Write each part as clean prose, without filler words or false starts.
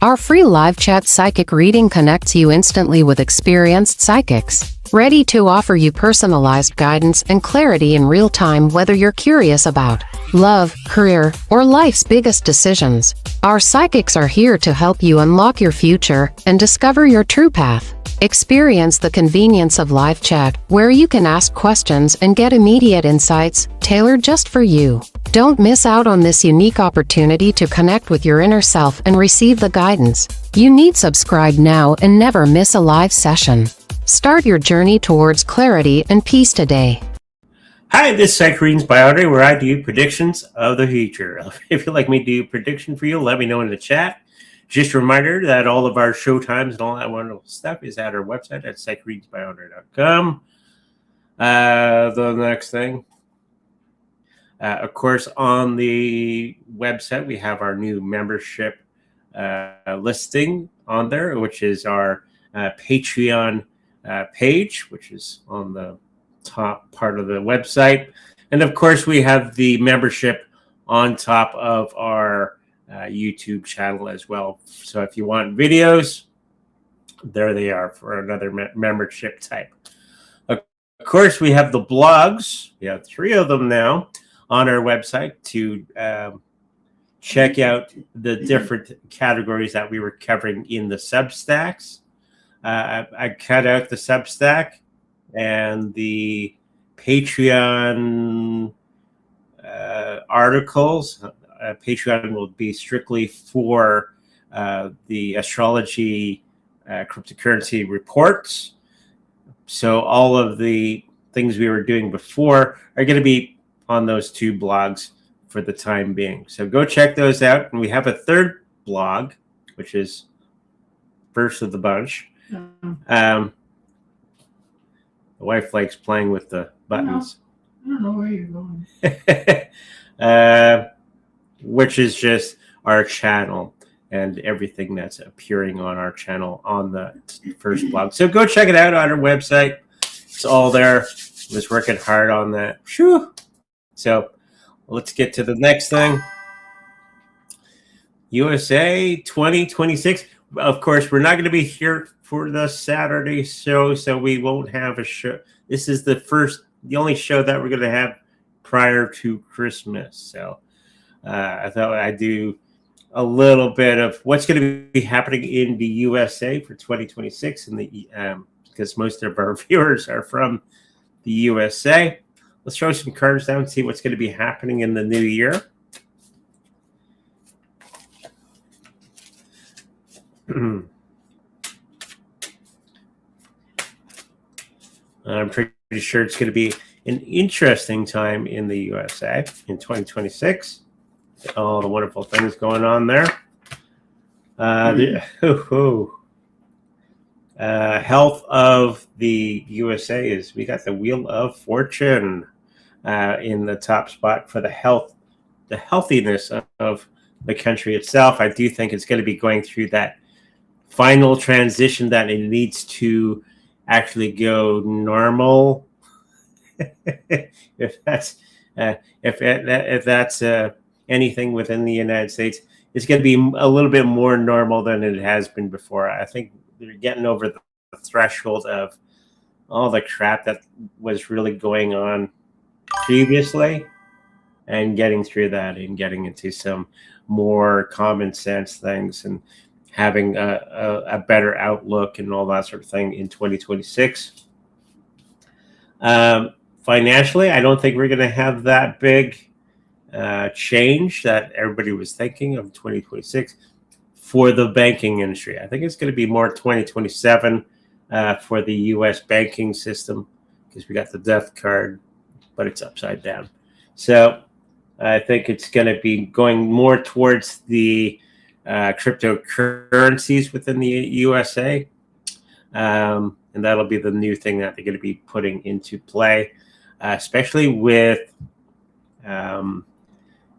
Our free live chat psychic reading connects you instantly with experienced psychics, ready to offer you personalized guidance and clarity in real time, whether you're curious about love, career, or life's biggest decisions. Our psychics are here to help you unlock your future and discover your true path. Experience the convenience of live chat, where you can ask questions and get immediate insights tailored just for you. Don't miss out on this unique opportunity to connect with your inner self and receive the guidance you need. Subscribe now and never miss a live session. Start your journey towards clarity and peace today. Hi, this is Psych Readings by Audrey, where I do predictions of the future. If you'd like me to do a prediction for you, let me know in the chat. Just a reminder that all of our show times and all that wonderful stuff is at our website at psychreadingsbyaudrey.com. The next thing, of course, on the website, we have our new membership listing on there, which is our Patreon page, which is on the top part of the website. And of course, we have the membership on top of our YouTube channel as well. So if you want videos, there they are for another membership type. Of course, we have the blogs. We have 3 of them now on our website to check out the different categories that we were covering in the Substacks. I cut out the Substack and the Patreon articles. Patreon will be strictly for the astrology cryptocurrency reports. So all of the things we were doing before are going to be on those 2 blogs for the time being. So go check those out. And we have a 3rd blog, which is first of the bunch. The wife likes playing with the buttons. I don't know where you're going. Which is just our channel and everything that's appearing on our channel on the first blog. So go check it out on our website. It's all there. I was working hard on that. Whew. So let's get to the next thing. USA 2026. Of course, we're not going to be here for the Saturday show, so we won't have a show. This is the only show that we're going to have prior to Christmas. So I thought I'd do a little bit of what's going to be happening in the USA for 2026, and because most of our viewers are from the USA. Let's throw some cards down and see what's going to be happening in the new year. I'm pretty sure it's going to be an interesting time in the USA in 2026. All the wonderful things going on there. Health of the USA is we got the Wheel of Fortune in the top spot for the healthiness of the country itself. I do think it's going to be going through that final transition that it needs to actually go normal. if that's anything within the United States, it's going to be a little bit more normal than it has been before. I think they're getting over the threshold of all the crap that was really going on previously and getting through that and getting into some more common sense things and having a better outlook and all that sort of thing in 2026. Financially, I don't think we're going to have that big change that everybody was thinking of 2026 for the banking industry. I think it's going to be more 2027 for the U.S. banking system because we got the death card, but it's upside down. So I think it's going to be going more towards the cryptocurrencies within the USA. And that'll be the new thing that they're going to be putting into play, especially with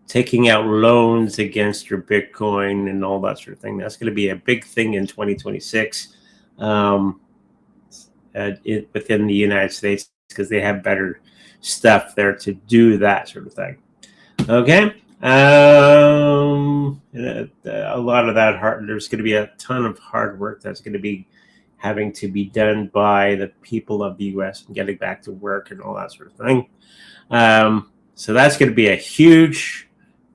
taking out loans against your Bitcoin and all that sort of thing. That's going to be a big thing in 2026 within the United States because they have better stuff there to do that sort of thing. Okay, A lot of that there's going to be a ton of hard work that's going to be having to be done by the people of the U.S. and getting back to work and all that sort of thing. So that's going to be a huge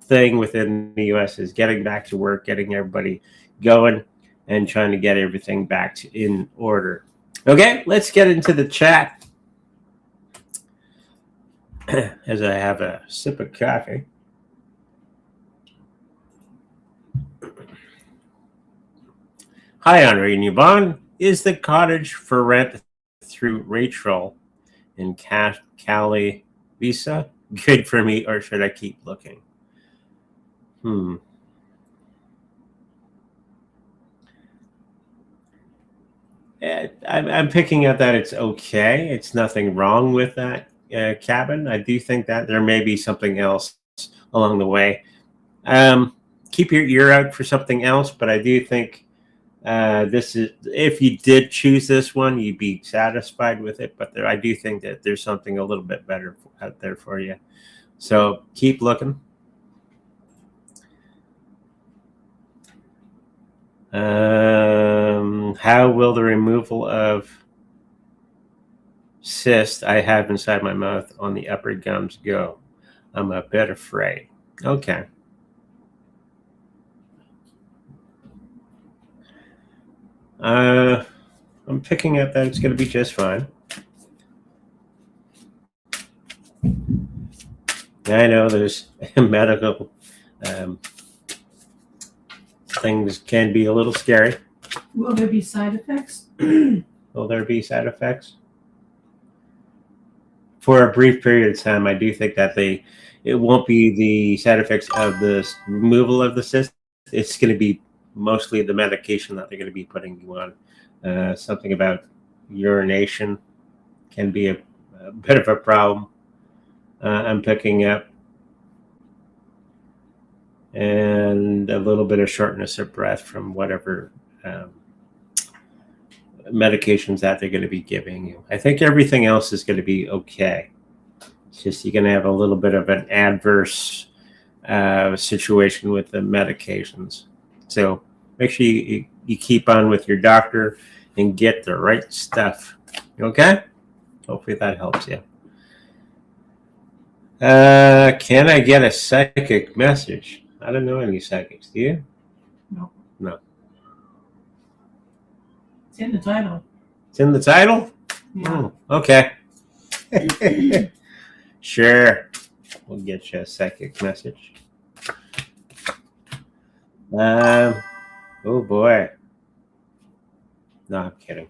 thing within the U.S. is getting back to work, getting everybody going, and trying to get everything back in order. Okay, let's get into the chat as I have a sip of coffee. Hi, Audrey and Yvonne. Is the cottage for rent through Rachel in Cali Visa good for me, or should I keep looking? I'm picking up that it's okay. It's nothing wrong with that cabin. I do think that there may be something else along the way. Keep your ear out for something else, but I do think this is, if you did choose this one, you'd be satisfied with it. But I do think that there's something a little bit better out there for you. So keep looking. How will the removal of cyst I have inside my mouth on the upper gums go? I'm a bit afraid. Okay. I'm picking up that it's going to be just fine. I know there's medical things can be a little scary. Will there be side effects? Will there be side effects? For a brief period of time, I do think that it won't be the side effects of the removal of the cyst. It's going to be mostly the medication that they're going to be putting you on. Something about urination can be a bit of a problem. I'm picking up, and a little bit of shortness of breath from whatever medications that they're going to be giving you. I think everything else is going to be okay. It's just you're going to have a little bit of an adverse situation with the medications. So make sure you keep on with your doctor and get the right stuff. Okay? Hopefully that helps you. Can I get a psychic message? I don't know any psychics. Do you? No. No. It's in the title. It's in the title? Yeah. Oh, okay. Sure. We'll get you a psychic message. Oh boy. No, I'm kidding.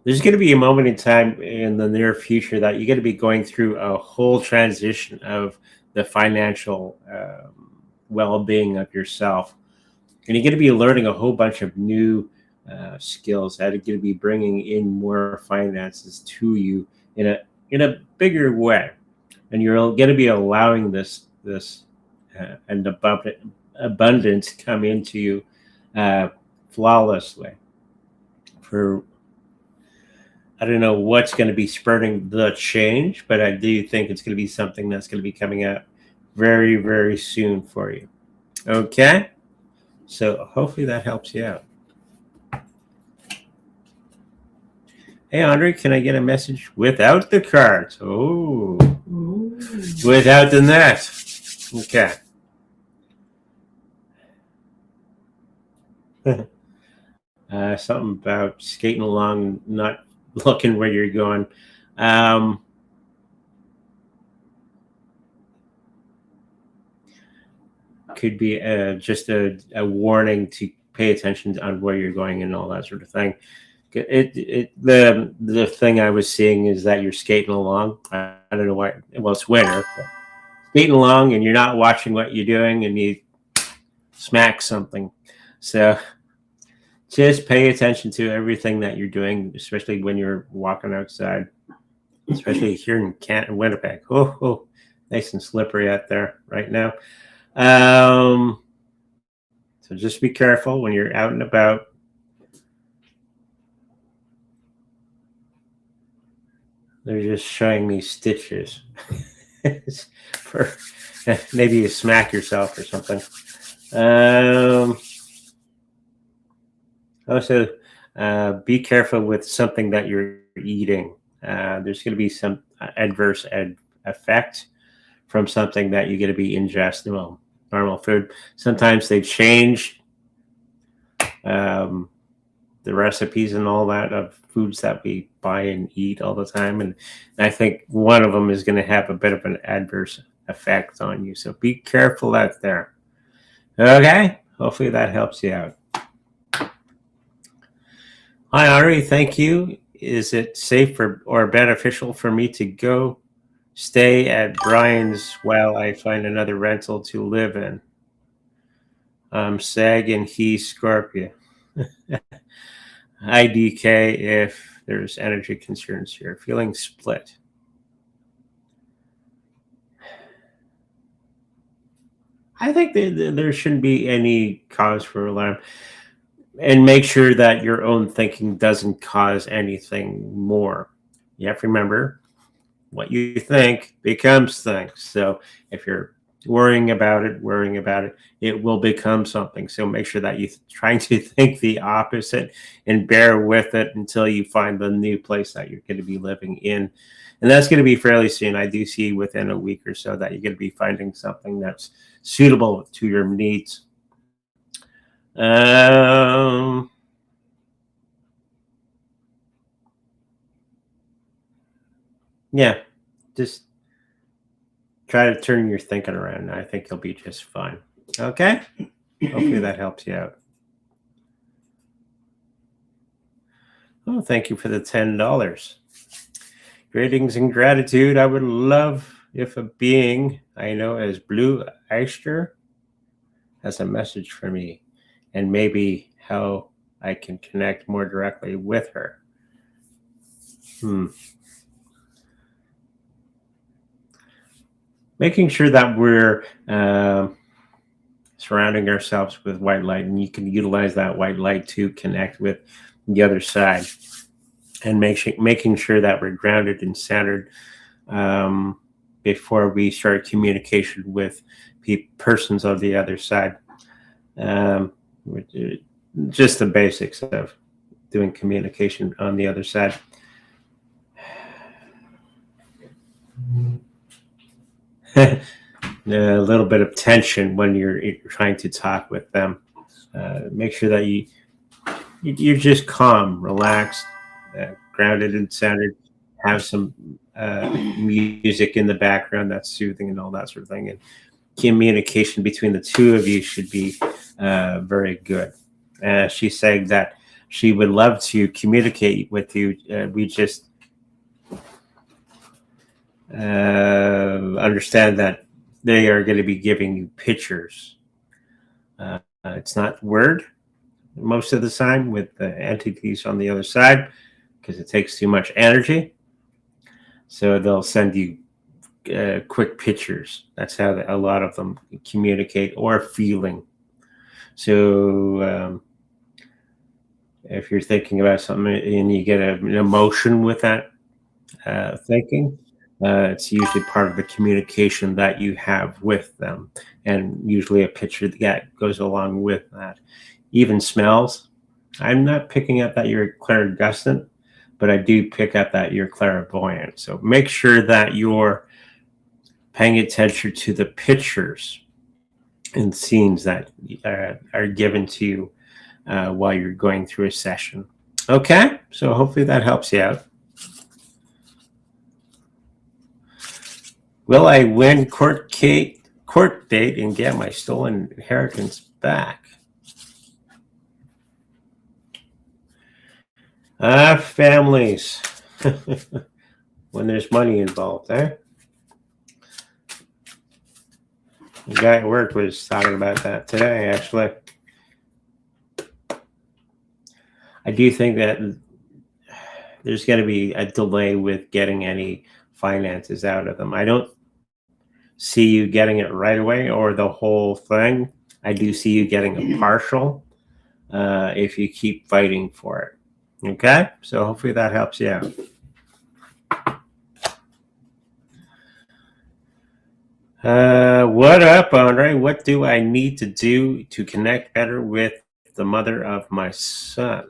There's going to be a moment in time in the near future that you're going to be going through a whole transition of the financial well-being of yourself. And you're going to be learning a whole bunch of new skills that are going to be bringing in more finances to you in a bigger way. And you're going to be allowing this and abundance come into you flawlessly. I don't know what's going to be spurring the change, but I do think it's going to be something that's going to be coming out very, very soon for you. Okay? So hopefully that helps you out. Hey, Audrey, can I get a message without the cards? Oh, Ooh. without the net. Okay. Something about skating along, not looking where you're going. Could be just a warning to pay attention on where you're going and all that sort of thing. The thing I was seeing is that you're skating along. I don't know why. Well, it's winter. But skating along and you're not watching what you're doing and you smack something. So just pay attention to everything that you're doing, especially when you're walking outside, especially here in Winnipeg. Oh, nice and slippery out there right now. So just be careful when you're out and about. They're just showing me stitches. For maybe you smack yourself or something. Also, be careful with something that you're eating. There's going to be some adverse effect from something that you're going to be ingesting. Well, normal food. Sometimes they change the recipes and all that of foods that we buy and eat all the time. And I think one of them is going to have a bit of an adverse effect on you. So be careful out there. Okay? Hopefully that helps you out. Hi, Audrey. Thank you. Is it safe or beneficial for me to go stay at Brian's while I find another rental to live in? Sag and he Scorpio. IDK if there's energy concerns here. Feeling split. I think there shouldn't be any cause for alarm. And make sure that your own thinking doesn't cause anything more. You have to remember, what you think becomes things. So if you're worrying about it, it will become something. So make sure that you're trying to think the opposite and bear with it until you find the new place that you're going to be living in. And that's going to be fairly soon. I do see within a week or so that you're going to be finding something that's suitable to your needs. Yeah, just try to turn your thinking around. I think you'll be just fine. Okay? Hopefully that helps you out. Oh, thank you for the $10. Greetings and gratitude. I would love if a being I know as Blue Oyster has a message for me and maybe how I can connect more directly with her. Making sure that we're surrounding ourselves with white light, and you can utilize that white light to connect with the other side, and making sure that we're grounded and centered before we start communication with persons on the other side. Just the basics of doing communication on the other side. A little bit of tension when you're trying to talk with them. Make sure that you're just calm, relaxed, grounded and centered. Have some music in the background that's soothing and all that sort of thing. And communication between the two of you should be very good. She's saying that she would love to communicate with you. We just understand that they are going to be giving you pictures. It's not word most of the time with the entities on the other side because it takes too much energy. So they'll send you quick pictures. That's how a lot of them communicate, or feeling. So if you're thinking about something and you get an emotion with that thinking, it's usually part of the communication that you have with them, and usually a picture that goes along with that. Even smells. I'm not picking up that you're clairgustant, but I do pick up that you're clairvoyant. So make sure that you're paying attention to the pictures and scenes that are given to you while you're going through a session. Okay, so hopefully that helps you out. Will I win court date and get my stolen inheritance back? Families. When there's money involved, eh? The guy at work was talking about that today, actually. I do think that there's going to be a delay with getting any finances out of them. I don't see you getting it right away or the whole thing. I do see you getting a partial if you keep fighting for it. Okay? So hopefully that helps you out. What up, Audrey? What do I need to do to connect better with the mother of my son?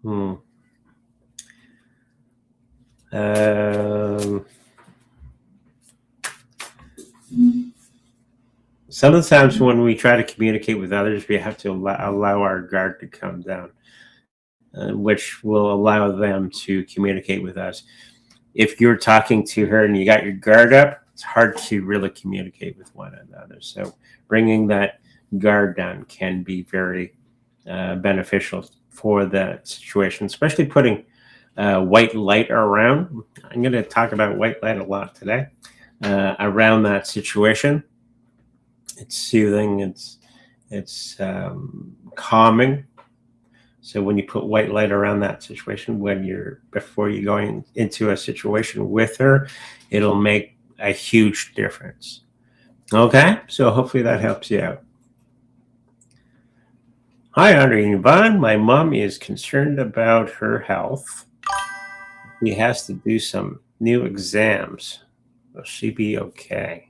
Some of the times when we try to communicate with others, we have to allow our guard to come down, which will allow them to communicate with us. If you're talking to her and you got your guard up, it's hard to really communicate with one another. So bringing that guard down can be very beneficial for that situation, especially putting white light around. I'm going to talk about white light a lot today around that situation. It's soothing. It's calming. So when you put white light around that situation, before you're going into a situation with her, it'll make a huge difference. Okay, so hopefully that helps you out. Hi, Audrey and Yvonne. My mom is concerned about her health. She has to do some new exams. Will she be okay?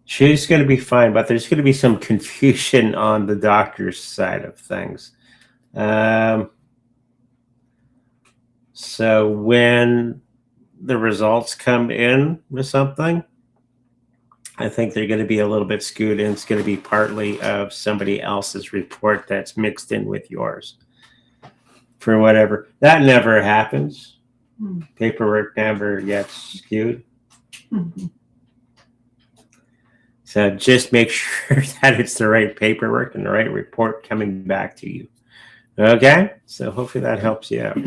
She's going to be fine, but there's going to be some confusion on the doctor's side of things. So when the results come in with something, I think they're going to be a little bit skewed, and it's going to be partly of somebody else's report that's mixed in with yours. For whatever. That never happens. Paperwork never gets skewed. So just make sure that it's the right paperwork and the right report coming back to you. Okay? So hopefully that helps you out.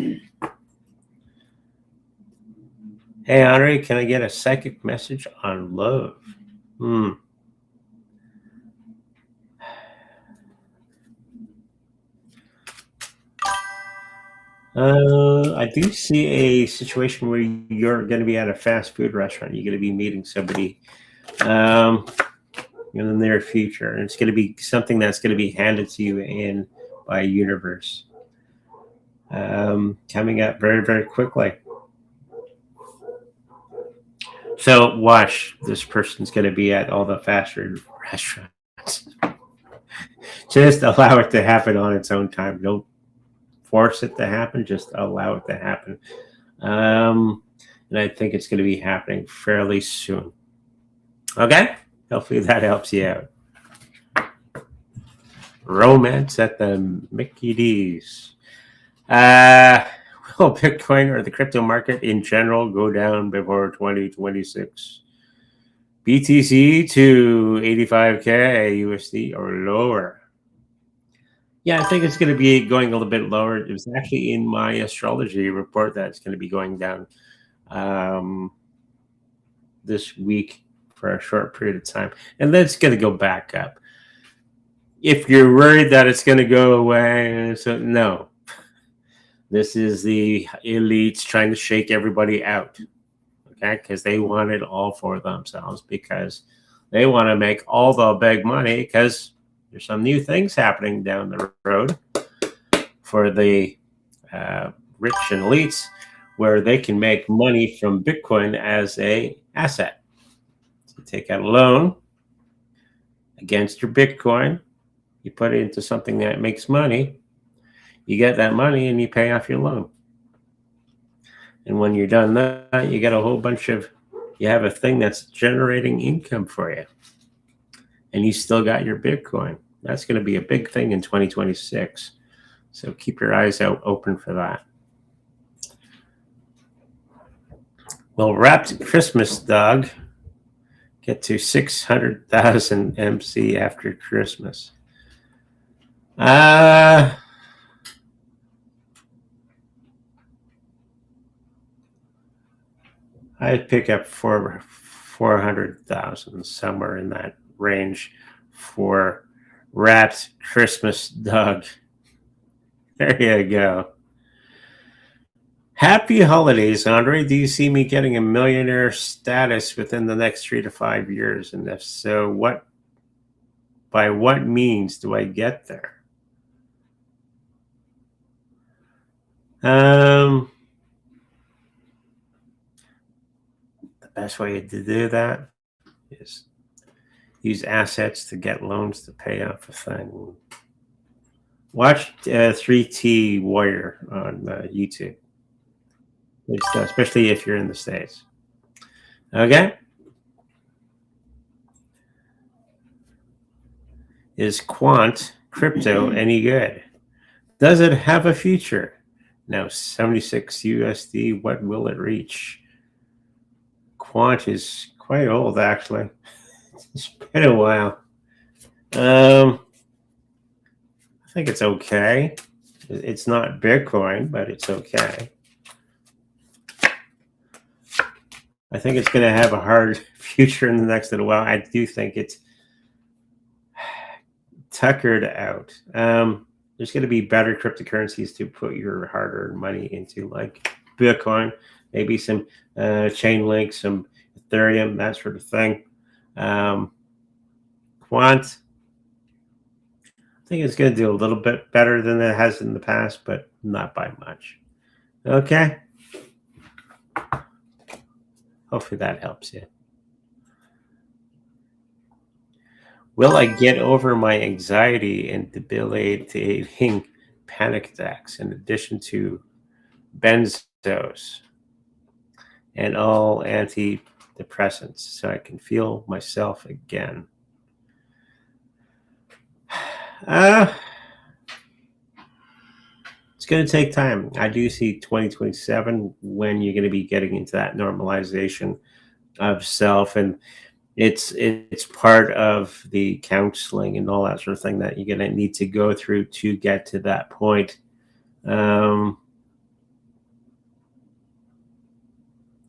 Hey, Audrey, can I get a psychic message on love? I do see a situation where you're going to be at a fast food restaurant. You're going to be meeting somebody in the near future. And it's going to be something that's going to be handed to you by universe. Coming up very, very quickly. So watch, this person's going to be at all the fast food restaurants. Just allow it to happen on its own time. Don't force it to happen. Just allow it to happen. And I think it's going to be happening fairly soon. Okay? Hopefully that helps you out. Romance at the Mickey D's. Will Bitcoin or the crypto market in general go down before 2026? BTC to 85K USD or lower? Yeah, I think it's going to be going a little bit lower. It was actually in my astrology report that it's going to be going down this week for a short period of time. And then it's going to go back up. If you're worried that it's going to go away, so no. This is the elites trying to shake everybody out, okay? Because they want it all for themselves, because they want to make all the big money, because there's some new things happening down the road for the rich and elites, where they can make money from Bitcoin as an asset. So take out a loan against your Bitcoin, you put it into something that makes money, you get that money and you pay off your loan. And when you're done that, you get a whole bunch of, you have a thing that's generating income for you. And you still got your Bitcoin. That's going to be a big thing in 2026. So keep your eyes out open for that. Well, wrapped Christmas dog get to 600,000 MC after Christmas. I'd pick up 400,000, somewhere in that range, for wrapped Christmas dog. There you go. Happy holidays, Audrey. Do you see me getting a millionaire status within the next 3 to 5 years? And if so, by what means do I get there? The best way to do that is use assets to get loans to pay off a thing. Watch 3T Warrior on YouTube, especially if you're in the States. Okay. Is Quant crypto any good? Does it have a future? Now 76 USD, what will it reach? Quant is quite old, actually. It's been a while. I think it's okay. It's not Bitcoin, but it's okay. I think it's going to have a hard future in the next little while. I do think it's tuckered out. There's going to be better cryptocurrencies to put your hard-earned money into, like Bitcoin, maybe some chain link, some Ethereum, that sort of thing. Quant, I think it's going to do a little bit better than it has in the past, but not by much. Okay. Hopefully that helps you. Will I get over my anxiety and debilitating panic attacks in addition to benzos and all antidepressants so I can feel myself again? It's going to take time. I do see 2027 when you're going to be getting into that normalization of self, and it's part of the counseling and all that sort of thing that you're going to need to go through to get to that point.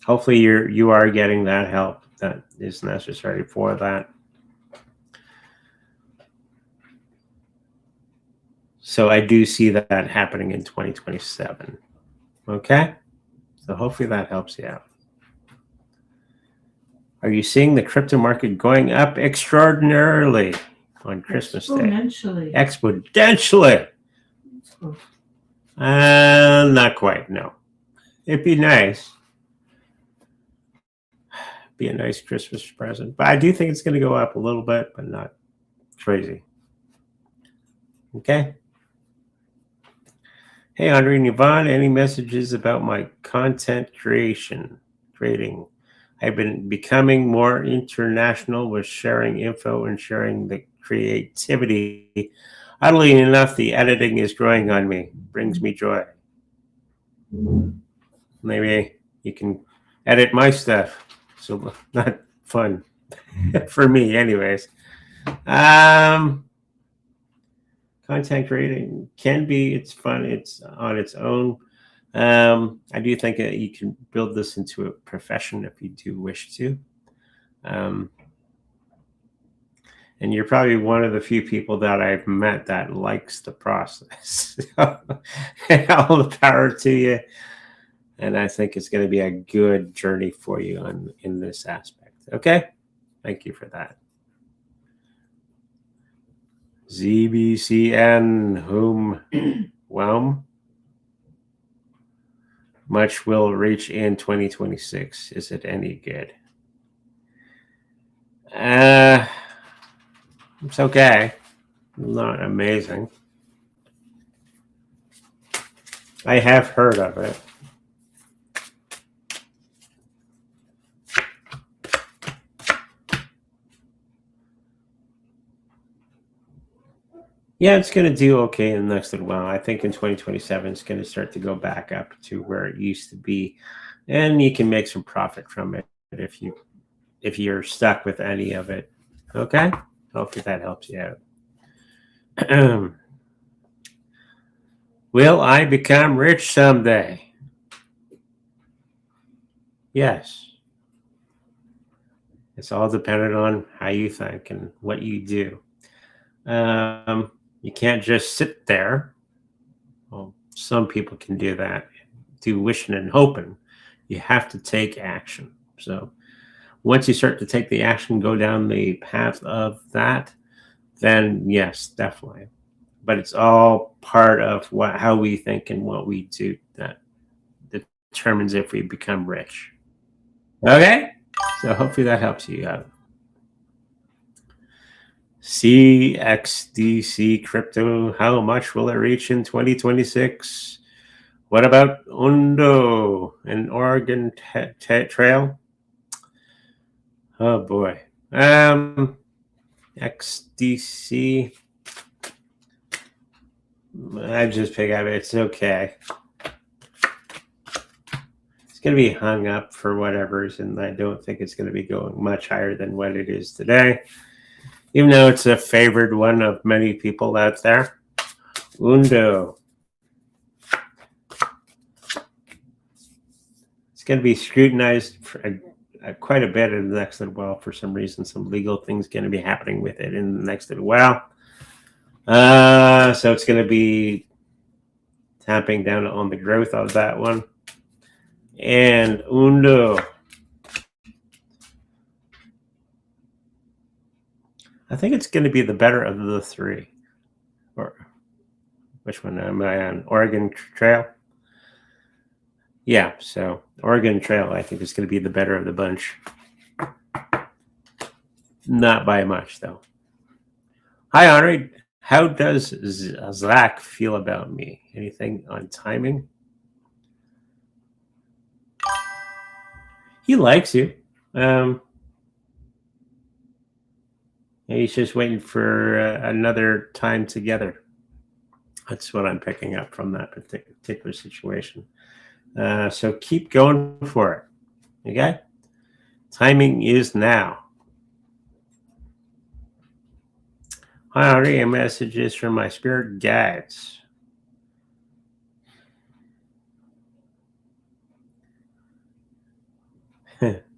Hopefully you are getting that help that is necessary for that. So I do see that happening in 2027. Okay? So hopefully that helps you out. Are you seeing the crypto market going up extraordinarily on Christmas Day? Exponentially. Not quite, no. It'd be nice. Be a nice Christmas present. But I do think it's going to go up a little bit, but not crazy. Okay? Hey, Audrey and Yvonne, any messages about my content creating? I've been becoming more international with sharing info and sharing the creativity. Oddly enough, the editing is growing on me. Brings me joy. Maybe you can edit my stuff. So not fun for me anyways. Content creating can be, it's fun. It's on its own. I do think you can build this into a profession if you do wish to. And you're probably one of the few people that I've met that likes the process. All the power to you. And I think it's going to be a good journey for you in this aspect. Okay? Thank you for that. ZBCN, whom much will reach in 2026. Is it any good? It's okay. Not amazing. I have heard of it. Yeah, it's going to do okay in the next little while. I think in 2027, it's going to start to go back up to where it used to be. And you can make some profit from it if you're stuck with any of it. Okay? Hopefully that helps you out. Will I become rich someday? Yes. It's all dependent on how you think and what you do. You can't just sit there. Well, some people can do that. do wishing and hoping. You have to take action. So once you start to take the action, go down the path of that, then yes, definitely. But it's all part of how we think and what we do that determines if we become rich. Okay? So hopefully that helps you out. CXDC crypto, how much will it reach in 2026? What about Undo and Oregon Trail? Oh boy. XDC. I just pick up. It's okay. It's going to be hung up for whatever reason. I don't think it's going to be going much higher than what it is today, even though it's a favored one of many people out there. Undo. It's going to be scrutinized for quite a bit in the next little while. For some reason, some legal things going to be happening with it in the next little while. So it's going to be tamping down on the growth of that one. And Undo. I think it's going to be the better of the three. Or which one am I on? Oregon Trail? Yeah, so Oregon Trail, I think, is going to be the better of the bunch. Not by much, though. Hi, Audrey. How does Zach feel about me? Anything on timing? He likes you. He's just waiting for another time together. That's what I'm picking up from that particular situation. So keep going for it. Okay? Timing is now. Hi, Audrey. A message is from my spirit guides.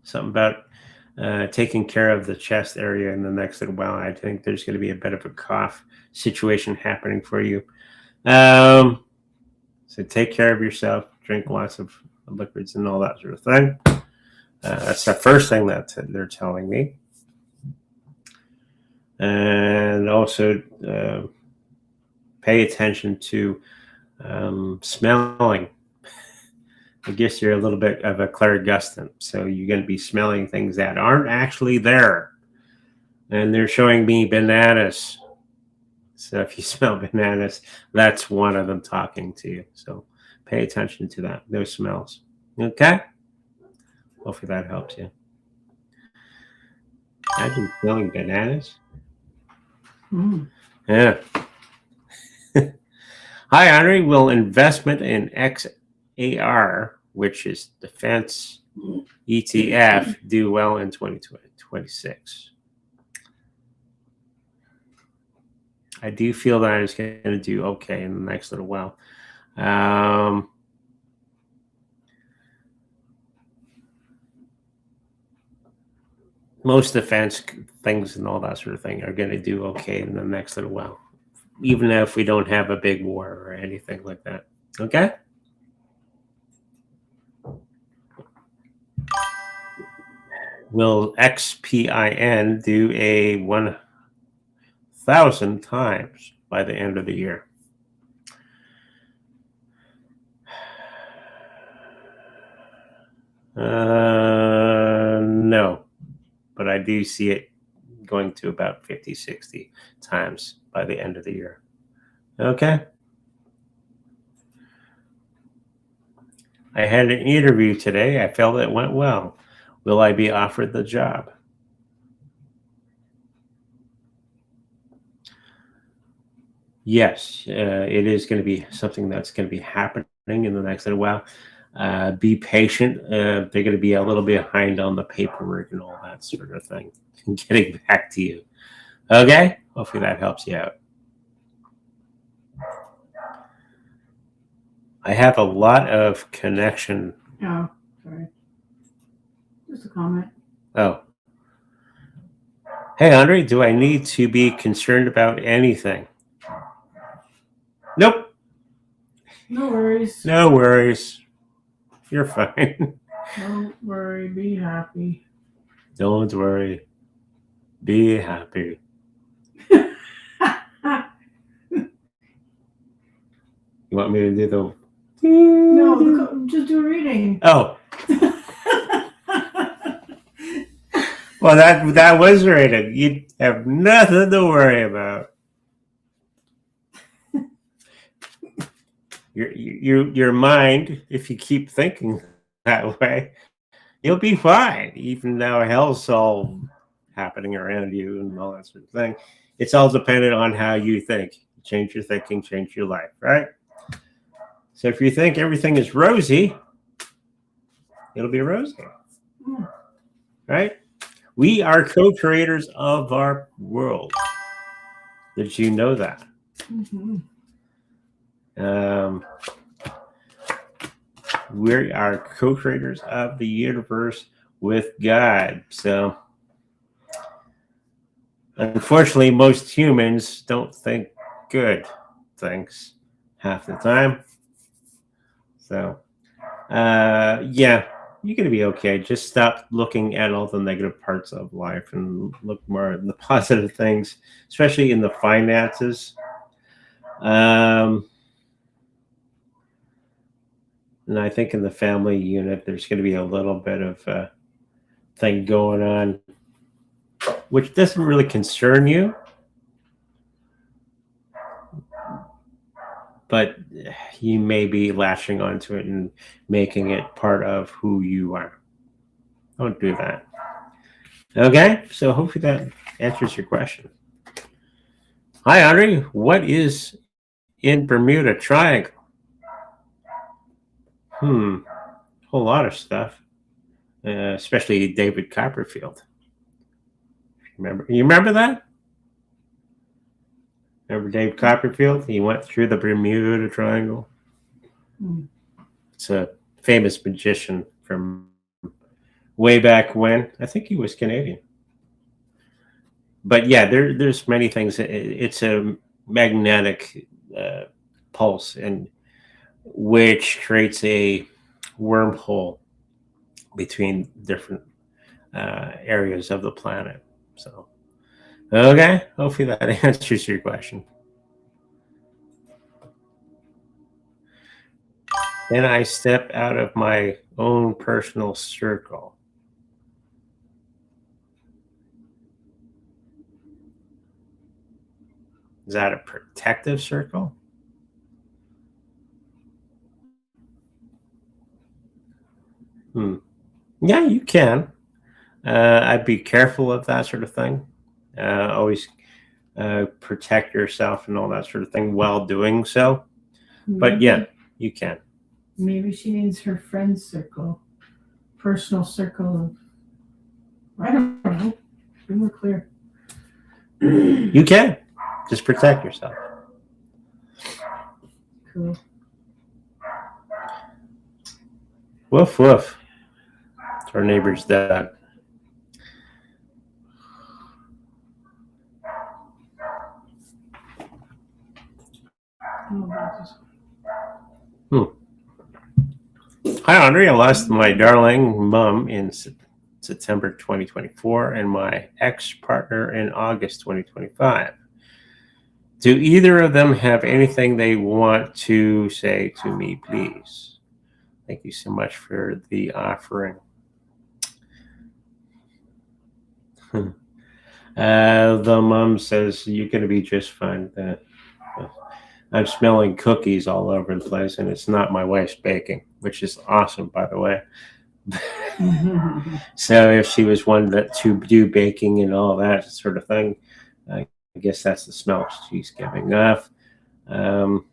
Something about taking care of the chest area in the next little while. I think there's going to be a bit of a cough situation happening for you. So take care of yourself. Drink lots of liquids and all that sort of thing. That's the first thing that they're telling me. And also pay attention to smelling. I guess you're a little bit of a clairgustant, so you're going to be smelling things that aren't actually there. And they're showing me bananas. So if you smell bananas, that's one of them talking to you. So pay attention to that, those smells. Okay? Hopefully that helps you. Imagine smelling bananas. Yeah. Hi, Audrey. Will investment in XAR, which is defense ETF, do well in 2026? I do feel that it's going to do okay in the next little while. Most defense things and all that sort of thing are going to do okay in the next little while, even if we don't have a big war or anything like that. Okay? Will XPIN do a 1,000 times by the end of the year? No, but I do see it going to about 50, 60 times by the end of the year. Okay. I had an interview today. I felt it went well. Will I be offered the job? Yes, it is going to be something that's going to be happening in the next little while. Be patient. They're going to be a little behind on the paperwork and all that sort of thing. Getting back to you. Okay? Hopefully that helps you out. I have a lot of connection. Oh, sorry. Just a comment. Oh. Hey, Audrey, do I need to be concerned about anything? Nope. No worries. No worries. You're fine. Don't worry, be happy. Don't worry. Be happy. You want me to do the... No, just do a reading. Oh. Well, that was rated. You have nothing to worry about. Your mind, if you keep thinking that way, you'll be fine. Even though hell's all happening around you and all that sort of thing, it's all dependent on how you think. Change your thinking, change your life, right? So if you think everything is rosy, it'll be rosy, right? We are co-creators of our world. Did you know that? Mm-hmm. We are co-creators of the universe with God. So, unfortunately, most humans don't think good things half the time. So, yeah, you're going to be okay. Just stop looking at all the negative parts of life and look more at the positive things, especially in the finances. And I think in the family unit, there's going to be a little bit of thing going on, which doesn't really concern you. But you may be latching onto it and making it part of who you are. Don't do that. Okay, so hopefully that answers your question. Hi, Audrey. What is in Bermuda Triangle? A whole lot of stuff, especially David Copperfield. You remember that? Remember Dave Copperfield? He went through the Bermuda Triangle. It's a famous magician from way back when. I think he was Canadian. But yeah, there's many things. It's a magnetic pulse, and which creates a wormhole between different areas of the planet. So, okay, hopefully that answers your question. Then I step out of my own personal circle. Is that a protective circle? Yeah, you can. I'd be careful of that sort of thing. Always protect yourself and all that sort of thing while doing so. But yeah, you can. Maybe she needs her friend circle, personal circle of, I don't know, be more clear. You can. Just protect yourself. Cool. Woof, woof. It's our neighbor's dog. Hi, Audrey. I lost my darling mom in September 2024 and my ex-partner in August 2025. Do either of them have anything they want to say to me, please? Thank you so much for the offering. The mom says you're going to be just fine. I'm smelling cookies all over the place, and it's not my wife's baking, which is awesome, by the way. So if she was one to do baking and all that sort of thing, I guess that's the smell she's giving off. And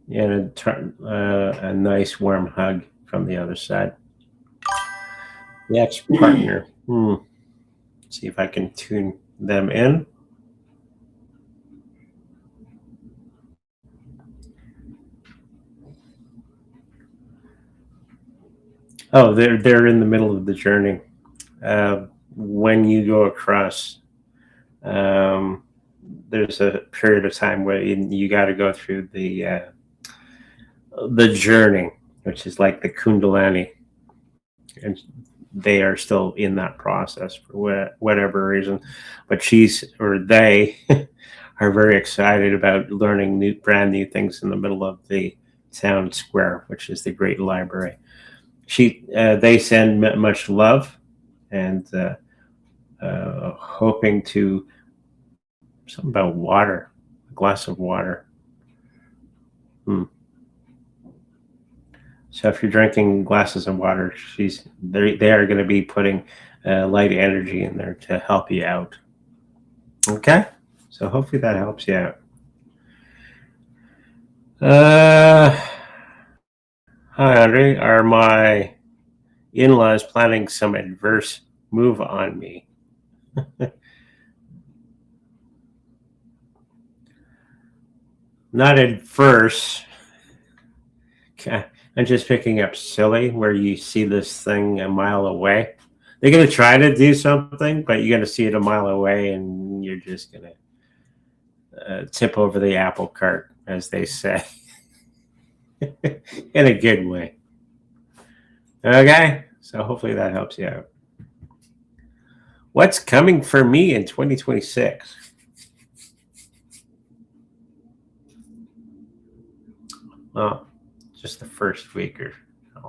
a nice warm hug from the other side. The ex-partner. See if I can tune them in. Oh, they're in the middle of the journey. When you go across, there's a period of time where you got to go through the journey, which is like the Kundalini, and they are still in that process for whatever reason. But they are very excited about learning brand new things in the middle of the town square, which is the great library. They send much love and hoping to something about water, a glass of water. So if you're drinking glasses of water, they are going to be putting light energy in there to help you out. Okay, so hopefully that helps you out. Hi, Audrey. Are my in-laws planning some adverse move on me? Not adverse. Okay. I'm just picking up silly where you see this thing a mile away. They're going to try to do something, but you're going to see it a mile away and you're just going to tip over the apple cart, as they say, in a good way. Okay, so hopefully that helps you out. What's coming for me in 2026? Well, just the first week or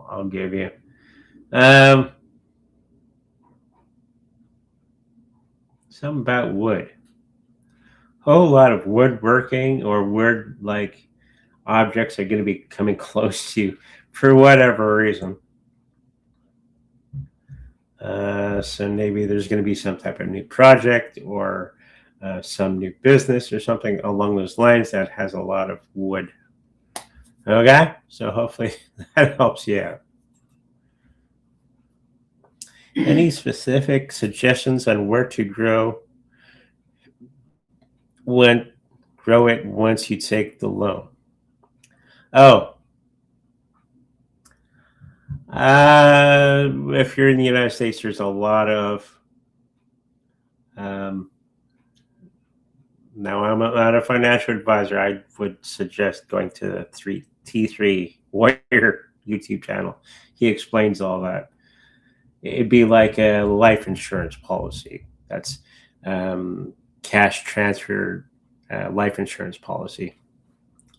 I'll give you. Something about wood. Whole lot of woodworking or wood-like objects are going to be coming close to you for whatever reason. So maybe there's going to be some type of new project or some new business or something along those lines that has a lot of wood. Okay, so hopefully that helps you out. Any specific suggestions on where to grow it once you take the loan? Oh, if you're in the United States, there's a lot of. Now, I'm not a financial advisor. I would suggest going to the T3 Warrior YouTube channel. He explains all that. It'd be like a life insurance policy. That's cash transfer life insurance policy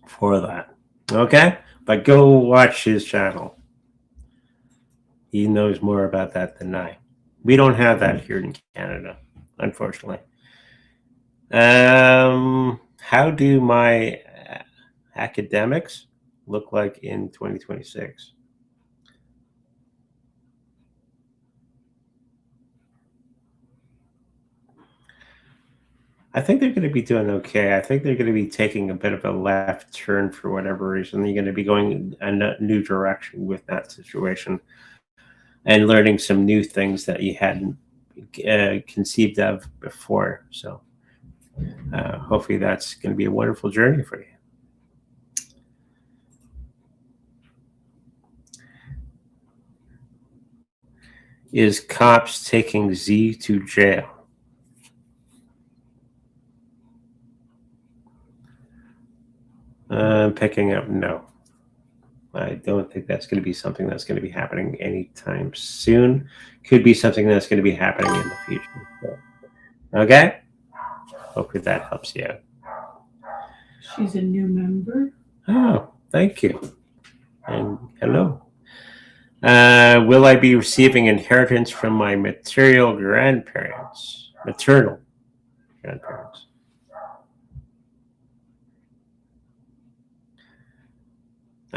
for that. Okay? But go watch his channel. He knows more about that than I. We don't have that here in Canada, unfortunately. How do my academics look like in 2026? I think they're going to be doing okay. I think they're going to be taking a bit of a left turn for whatever reason. They're going to be going a new direction with that situation and learning some new things that you hadn't conceived of before. So hopefully that's going to be a wonderful journey for you. Is cops taking Z to jail? Picking up, no. I don't think that's going to be something that's going to be happening anytime soon. Could be something that's going to be happening in the future. So, okay? Hopefully that helps you out. She's a new member. Oh, thank you. And hello. Will I be receiving inheritance from my maternal grandparents?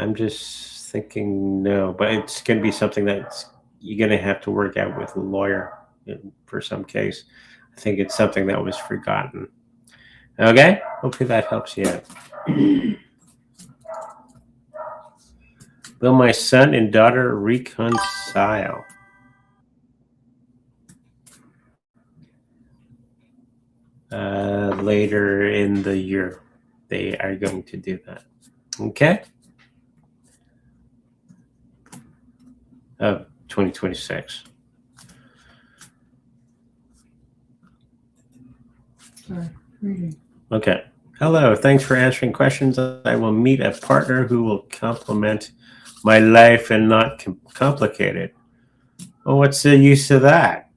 I'm just thinking no, but it's going to be something that you're going to have to work out with a lawyer for some case. I think it's something that was forgotten. Okay? Hopefully that helps you out. Will my son and daughter reconcile? Later in the year, they are going to do that. Okay? Of 2026. Sorry, reading. Okay. Hello. Thanks for answering questions. I will meet a partner who will complement my life and not complicate it. Well, what's the use of that?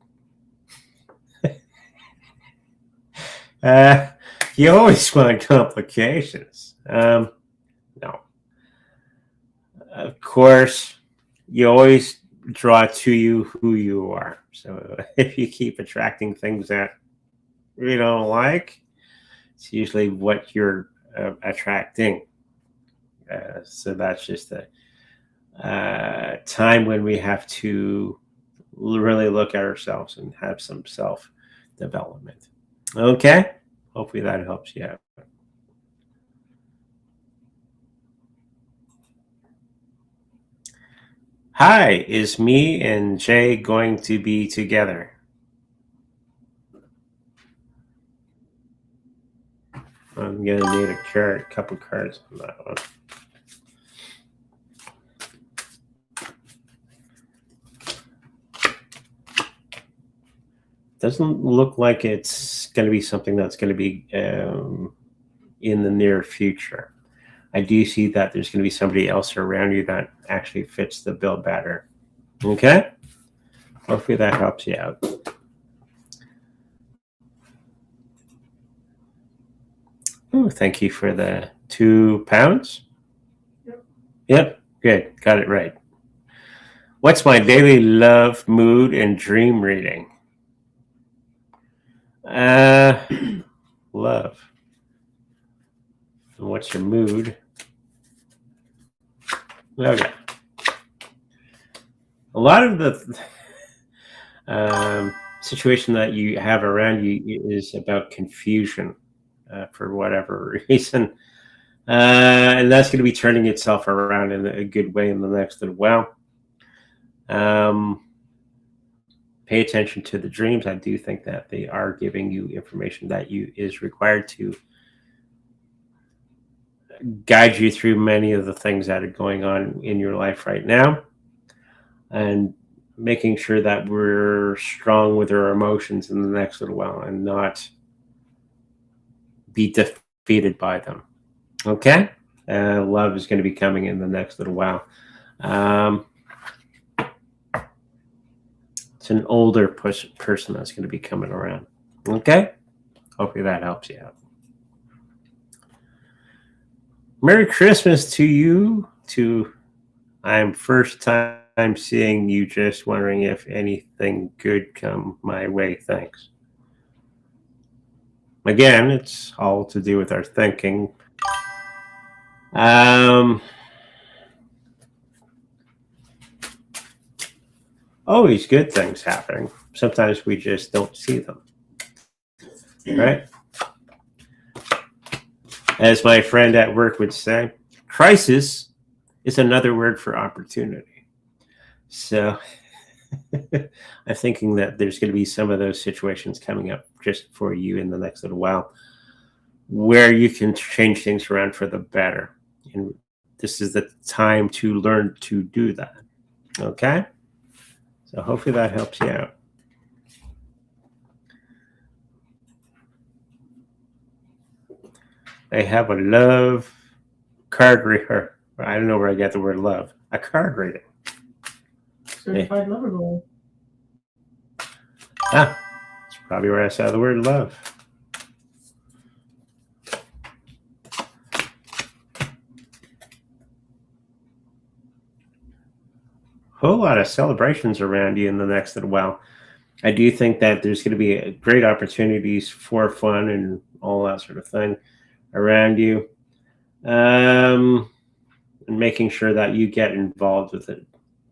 Uh, you always want complications. No. Of course, you always draw to you who you are. So if you keep attracting things that you don't like, it's usually what you're attracting. So that's just a time when we have to really look at ourselves and have some self development. Okay. Hopefully that helps you out. Hi, is me and Jay going to be together? I'm going to need a couple cards on that one. Doesn't look like it's going to be something that's going to be in the near future. I do see that there's going to be somebody else around you that actually fits the bill better. Okay? Hopefully that helps you out. Oh, thank you for the £2. Yep, good. Got it right. What's my daily love, mood, and dream reading? Love. And what's your mood? Okay. A lot of the situation that you have around you is about confusion for whatever reason. And that's going to be turning itself around in a good way in the next little while. Pay attention to the dreams. I do think that they are giving you information that is required to guide you through many of the things that are going on in your life right now, and making sure that we're strong with our emotions in the next little while and not be defeated by them. Okay? Love is going to be coming in the next little while. It's an older person that's going to be coming around. Okay? Hopefully that helps you out. Merry Christmas to you. I'm first time seeing you, just wondering if anything good come my way. Thanks. Again, it's all to do with our thinking. Always good things happening. Sometimes we just don't see them. Right? As my friend at work would say, crisis is another word for opportunity. So I'm thinking that there's going to be some of those situations coming up just for you in the next little while where you can change things around for the better. And this is the time to learn to do that. Okay? So hopefully that helps you out. I have a love card reading. I don't know where I got the word love. A card reading. Certified lover boy. That's probably where I saw the word love. Whole lot of celebrations around you in the next little while. I do think that there's going to be great opportunities for fun and all that sort of thing around you. And making sure that you get involved with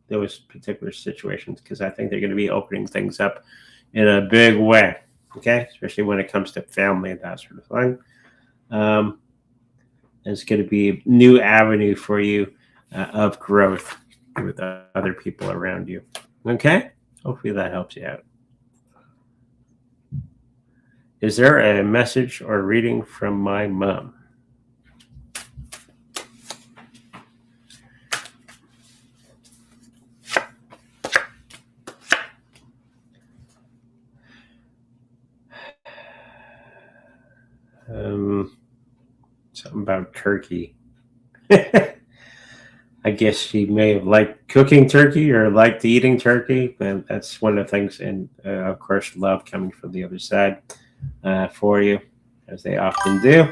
those particular situations, because I think they're going to be opening things up in a big way. Okay, especially when it comes to family and that sort of thing. It's going to be a new avenue for you of growth with other people around you. Okay, hopefully that helps you out. Is there a message or reading from my mom? Something about turkey. I guess she may have liked cooking turkey or liked eating turkey, and that's one of the things. And of course, love coming from the other side for you, as they often do.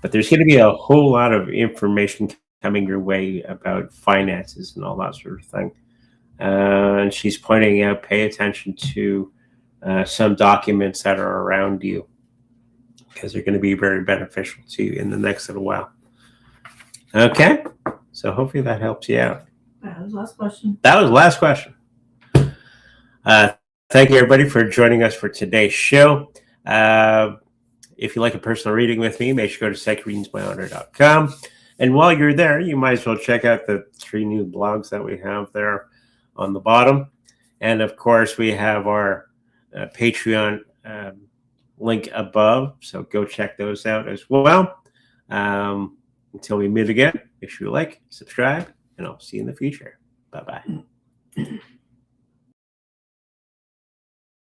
But there's going to be a whole lot of information coming your way about finances and all that sort of thing. And she's pointing out, pay attention to some documents that are around you, because they're going to be very beneficial to you in the next little while. Okay, so hopefully that helps you out. That was the last question. That was the last question. Thank you, everybody, for joining us for today's show. If you like a personal reading with me, make sure to go to psychreadingsbyaudrey.com. And while you're there, you might as well check out the 3 new blogs that we have there on the bottom. And, of course, we have our Patreon link above, so go check those out as well. Until we meet again, make sure you like, subscribe, and I'll see you in the future. Bye-bye.